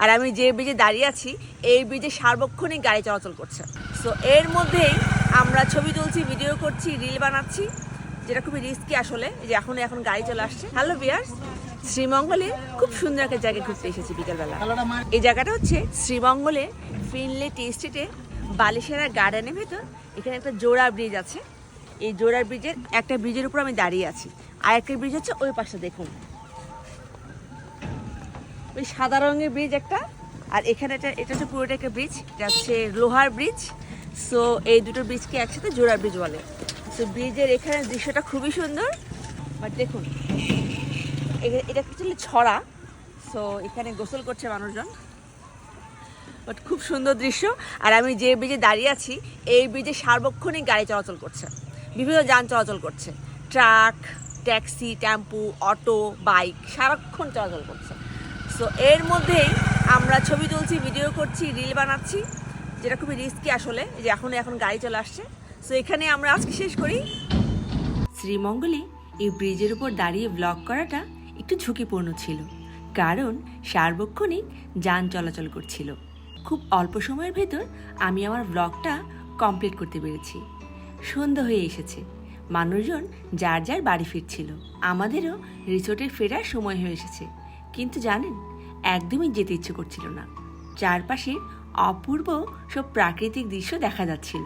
আর আমি যে ব্রিজে দাঁড়িয়ে আছি এই ব্রিজে সার্বক্ষণিক গাড়ি চলাচল করছে। সো এর মধ্যেই আমরা ছবি তুলছি, ভিডিও করছি, রিল বানাচ্ছি, যেটা খুবই রিস্কি আসলে। যে এখন গাড়ি চলে আসছে। হ্যালো ভিউয়ার্স, শ্রীমঙ্গলে খুব সুন্দর একটা জায়গায় ঘুরতে এসেছি বিকেলবেলা। এই জায়গাটা হচ্ছে শ্রীমঙ্গলে ফিনলে টি স্ট্রিটে বালিশেরা গার্ডেনের ভেতর। এখানে একটা জোড়া ব্রিজ আছে। এই জোড়া ব্রিজের একটা ব্রিজের উপর আমি দাঁড়িয়ে আছি, আর একটা ব্রিজ হচ্ছে ওই পাশে দেখুন, ওই সাদা রঙের ব্রিজ একটা। আর এখানে এটা হচ্ছে পুরোটা একটা ব্রিজ, এটা হচ্ছে লোহার ব্রিজ। সো এই দুটো ব্রিজকে একসাথে জোড়া ব্রিজ বলে। সো ব্রিজের এখানে দৃশ্যটা খুবই সুন্দর। বাট দেখুন, এটা অ্যাকচুয়ালি ছড়া। সো এখানে গোসল করছে মানুষজন, বাট খুব সুন্দর দৃশ্য। আর আমি যে ব্রিজে দাঁড়িয়ে আছি এই ব্রিজে সার্বক্ষণিক গাড়ি চলাচল করছে, বিভিন্ন যান চলাচল করছে, ট্রাক, ট্যাক্সি, টেম্পু, অটো, বাইক সারাক্ষণ চলাচল করছে। সো এর মধ্যেই আমরা ছবি তুলছি, ভিডিও করছি, রিল বানাচ্ছি, যেটা খুবই রিস্কি আসলে। যে এখন গাড়ি চলে আসছে। সো এখানে আমরা আজকে শেষ করি। শ্রীমঙ্গলে এই ব্রিজের উপর দাঁড়িয়ে ব্লগ করাটা একটু ঝুঁকিপূর্ণ ছিল, কারণ সার্বক্ষণিক যান চলাচল করছিল। খুব অল্প সময়ের ভেতর আমি আমার ব্লগটা কমপ্লিট করতে পেরেছি। সন্ধ্যা হয়ে এসেছে, মানুষজন যার যার বাড়ি ফিরছিল। আমাদেরও রিসোর্টে ফেরার সময় হয়ে এসেছে, কিন্তু জানেন, একদমই যেতে ইচ্ছে করছিল না। চারপাশে অপূর্ব সব প্রাকৃতিক দৃশ্য দেখা যাচ্ছিল।